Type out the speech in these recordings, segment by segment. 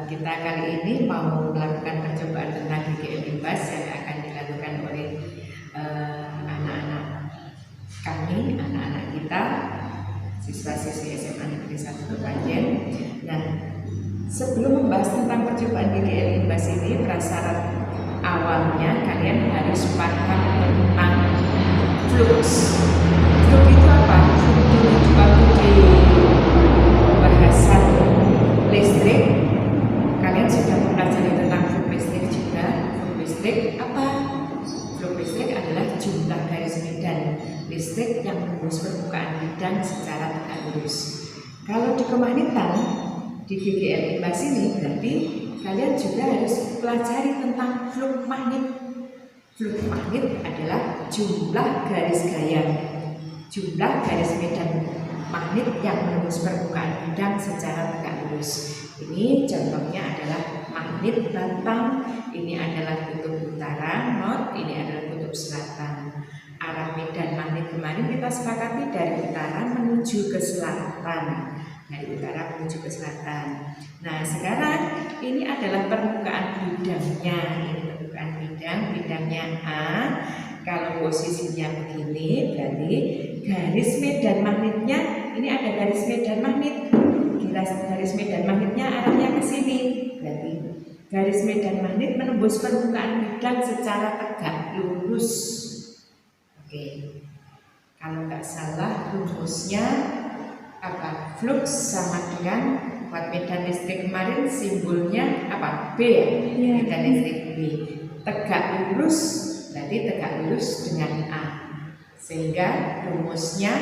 Kita kali ini mau melakukan percobaan tentang GGL Imbas yang akan dilakukan oleh anak-anak kami, anak-anak kita, siswa-siswi SMA Negeri 1 Kepanjen. Nah, sebelum membahas tentang percobaan GGL Imbas ini, prasyarat awalnya kalian harus paham tentang flux. Flux itu apa? Flux waktu di pembahasan listrik, kalian sudah mempelajari tentang flux listrik juga. Flux listrik apa? Flux listrik adalah jumlah garis medan listrik yang menembus permukaan bidang secara tegak lurus. Kalau di kemagnetan, di GGL Imbas ini berarti kalian juga harus pelajari tentang flux magnet. Flux magnet adalah jumlah garis gaya, jumlah garis medan magnet yang menembus permukaan bidang secara tegak lurus. Ini contohnya adalah magnet Batam. Ini adalah kutub utara, not, ini adalah kutub selatan. Arah medan magnet kemarin kita sepakati dari utara menuju ke selatan. Dari utara menuju ke selatan. Nah, sekarang ini adalah permukaan bidangnya. Ini permukaan bidangnya A. Kalau posisinya begini, berarti garis medan magnetnya ini ada garis medan magnet. Garis medan magnetnya arahnya ke sini. Berarti garis medan magnet menembus permukaan bidang secara tegak lurus. Oke. Kalau nggak salah rumusnya apa? Flux sama dengan buat medan listrik kemarin simbolnya apa? B ya? Medan listrik B. Tegak lurus berarti tegak lurus dengan A. Sehingga rumusnya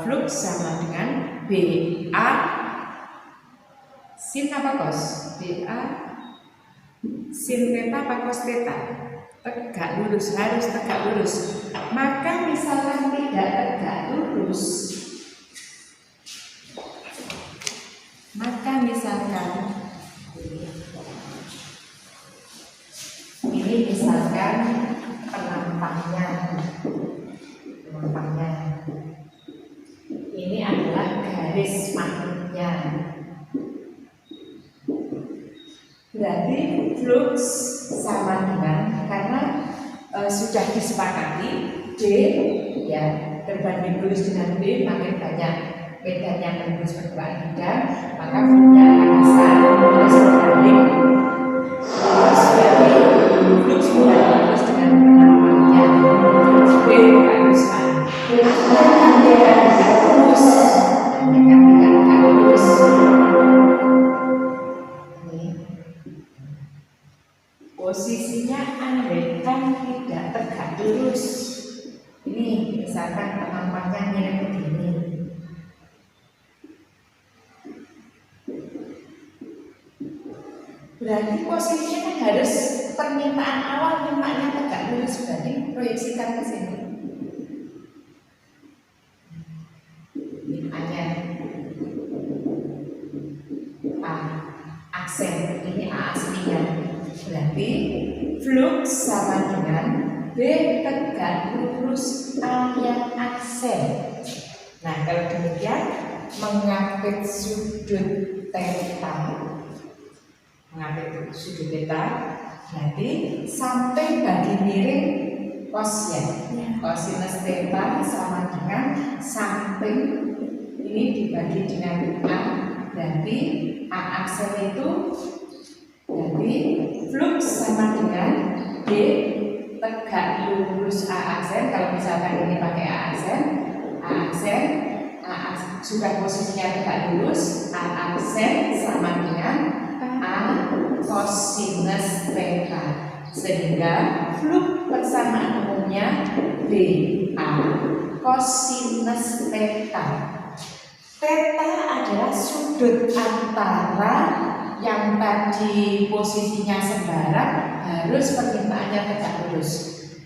flux sama dengan BA sin apa cos? BA sin theta apa cos theta? Tegak lurus, harus tegak lurus. Maka misalkan tidak tegak lurus, maka misalkan ini misalkan penampaknya ini adalah garis magnetnya, berarti flux sama dengan, karena sudah disepakati D ya terbanding lurus dengan B, makin banyak medannya menembus permukaan bidang, maka fluxnya akan besar. Terus berbanding lurus, berarti flux berbanding lurus dengan penampaknya B akan besar. Posisinya andaikan tidak tegak lurus, ini misalkan penampaknya mirip begini, berarti posisinya harus permintaan awal mintanya tegak lurus, berarti proyeksikan ke sini. Mintanya A aksen, ini A aslinya. Berarti flux sama dengan B tegak lurus A yang aksen. Nah, kalau demikian mengambil sudut theta, berarti sampai bagi miring cosnya. Cosinus theta sama dengan samping ini dibagi dengan A, berarti A aksen itu berarti flux sama dengan D tegak lurus A aksen. Kalau misalkan ini pakai A aksen sudah posisinya tegak lurus, A aksen sama dengan A cosinus theta, sehingga flux persamaan umumnya B A cosinus theta. Theta adalah sudut antara yang tadi posisinya sembarang harus permintaannya tegak lurus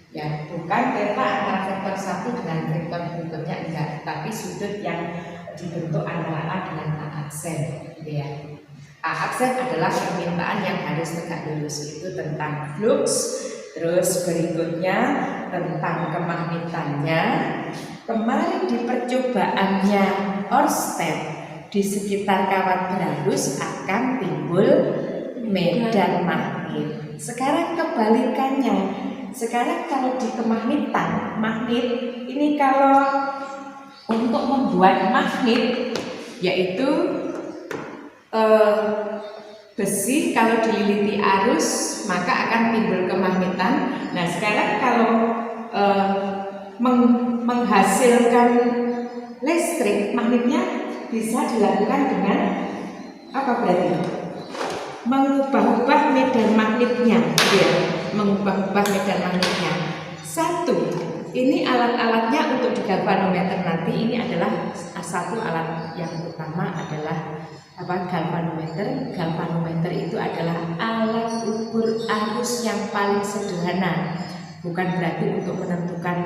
ya, bukan theta antara vektor satu dengan vektor berikutnya, enggak, tapi sudut yang dibentuk antara A dengan A aksen ya. A aksen adalah permintaan yang harus tegak lurus, itu tentang flux. Terus berikutnya tentang kemagnetannya. Kemarin di percobaannya Ørsted di sekitar kawat berarus akan timbul medan magnet. Sekarang kebalikannya. Sekarang kalau di kemagnetan, magnet ini kalau untuk membuat magnet yaitu besi kalau dililiti arus maka akan timbul kemagnetan. Nah sekarang kalau menghasilkan listrik, magnetnya bisa dilakukan dengan apa berarti? Mengubah-ubah medan magnetnya, ya, mengubah-ubah medan magnetnya. Satu, ini alat-alatnya untuk di galvanometer nanti ini adalah satu alat yang utama adalah apa? Galvanometer. Galvanometer itu adalah alat ukur arus yang paling sederhana. Bukan berarti untuk menentukan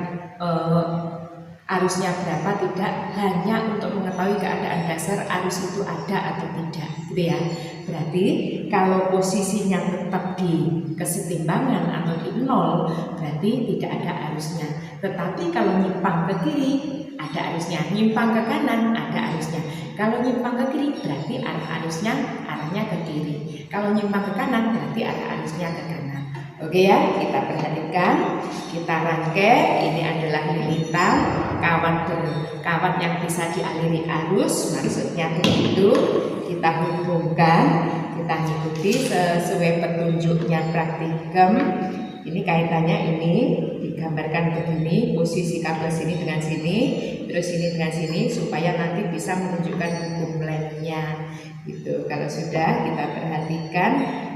arusnya berapa, tidak, hanya untuk mengetahui keadaan dasar arus itu ada atau tidak, gitu ya. Berarti kalau posisinya tetap di kesetimbangan atau di nol, berarti tidak ada arusnya. Tetapi kalau nyimpang ke kiri ada arusnya, nyimpang ke kanan ada arusnya. Kalau nyimpang ke kiri berarti arahnya ke kiri. Kalau nyimpang ke kanan berarti arah arusnya ke kanan. Oke ya, kita perhatikan, kita rangkai. Ini adalah lilitan kawat yang bisa dialiri arus, maksudnya begitu. Kita hubungkan, kita ikuti sesuai petunjuknya praktikum. Ini kaitannya ini digambarkan begini, posisi kabel sini dengan sini, terus ini dengan sini, supaya nanti bisa menunjukkan hukum lainnya. Gitu. Kalau sudah kita perhatikan,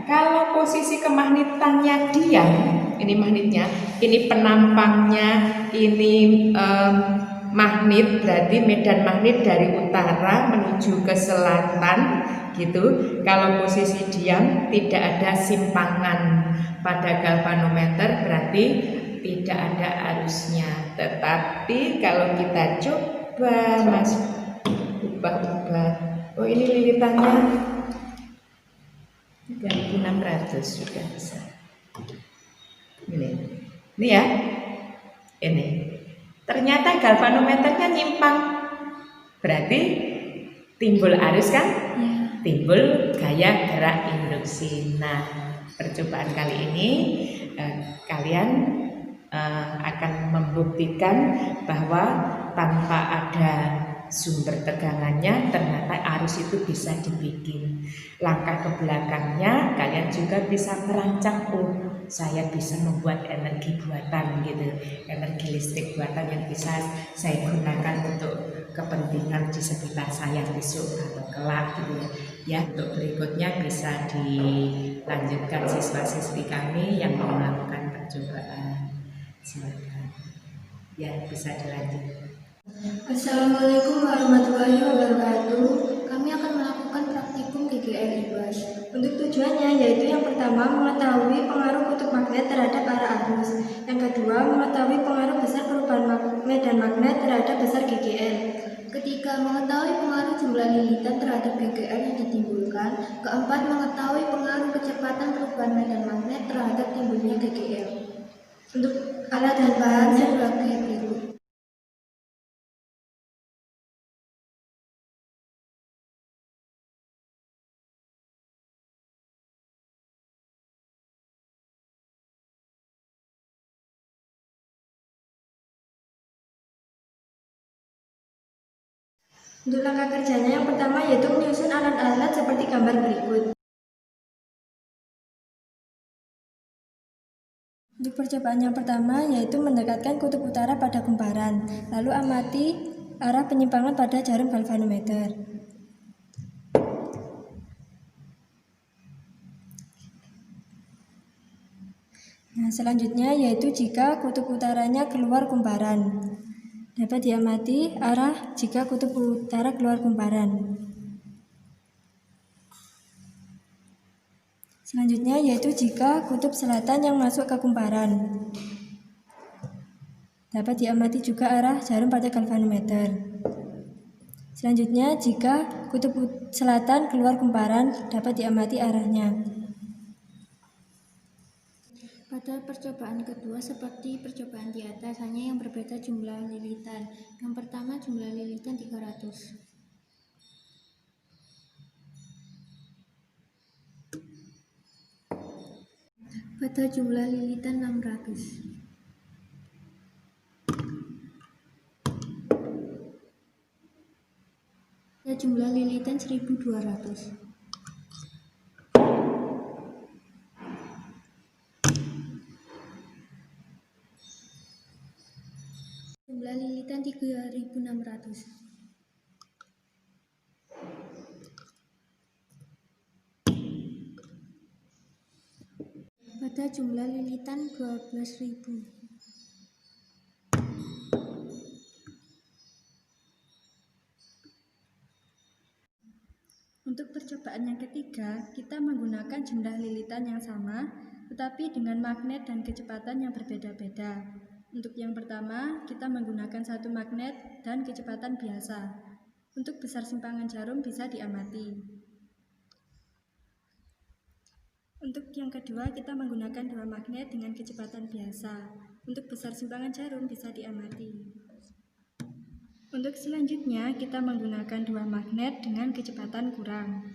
kalau posisi kemagnetannya diam, ini magnetnya, ini penampangnya, ini magnet, berarti medan magnet dari utara menuju ke selatan, gitu. Kalau posisi diam, tidak ada simpangan pada galvanometer, berarti tidak ada arusnya. Tetapi kalau kita coba ubah-ubah, oh ini lilitannya 3600 sudah bisa. Ini ya, ini. Ternyata galvanometernya nyimpang, berarti timbul arus kan? Ya. Timbul gaya gerak induksi. Nah, percobaan kali ini kalian akan membuktikan bahwa tanpa ada sumber tegangannya ternyata arus itu bisa dibikin. Langkah ke belakangnya kalian juga bisa merancang, oh saya bisa membuat energi buatan gitu, energi listrik buatan yang bisa saya gunakan untuk kepentingan di sekitar saya besok atau kelak gitu ya. Ya, untuk berikutnya bisa dilanjutkan siswa-siswi kami yang mau melakukan percobaan. Silakan. Ya, bisa dilanjut. Assalamualaikum warahmatullahi wabarakatuh. Kami akan melakukan praktikum GGL IBAS. Untuk tujuannya yaitu yang pertama mengetahui pengaruh kutub magnet terhadap arah arus. Yang kedua mengetahui pengaruh besar perubahan medan magnet terhadap besar GGL. Ketiga mengetahui pengaruh jumlah lilitan terhadap GGL yang ditimbulkan. Keempat mengetahui pengaruh kecepatan perubahan medan magnet terhadap timbulnya GGL. Untuk alat dan bahannya sebagai berikut. Untuk langkah kerjanya yang pertama yaitu menyusun alat-alat seperti gambar berikut. Untuk percobaan yang pertama yaitu mendekatkan kutub utara pada kumparan, lalu amati arah penyimpangan pada jarum galvanometer. Nah, selanjutnya yaitu jika kutub utaranya keluar kumparan. Dapat diamati arah jika kutub utara keluar kumparan. Selanjutnya yaitu jika kutub selatan yang masuk ke kumparan. Dapat diamati juga arah jarum pada galvanometer. Selanjutnya jika kutub selatan keluar kumparan, dapat diamati arahnya. Pada percobaan kedua seperti percobaan di atas, hanya yang berbeda jumlah lilitan. Yang pertama jumlah lilitan 300. Pada jumlah lilitan 600. Pada jumlah lilitan 1200. Jumlah lilitan 3600. Pada jumlah lilitan 12.000. Untuk percobaan yang ketiga, kita menggunakan jumlah lilitan yang sama, tetapi dengan magnet dan kecepatan yang berbeda-beda. Untuk yang pertama, kita menggunakan satu magnet dan kecepatan biasa. Untuk besar simpangan jarum bisa diamati. Untuk yang kedua, kita menggunakan dua magnet dengan kecepatan biasa. Untuk besar simpangan jarum bisa diamati. Untuk selanjutnya, kita menggunakan dua magnet dengan kecepatan kurang.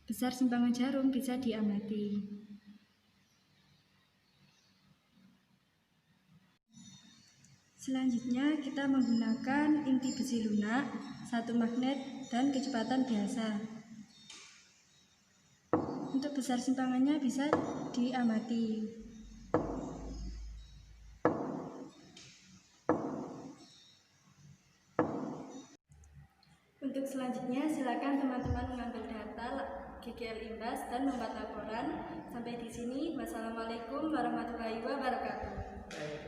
Besar simpangan jarum bisa diamati. Selanjutnya, kita menggunakan inti besi lunak, satu magnet, dan kecepatan biasa. Untuk besar simpangannya bisa diamati. Untuk selanjutnya, silakan teman-teman mengambil data GGL Imbas dan membuat laporan. Sampai di sini, wassalamualaikum warahmatullahi wabarakatuh.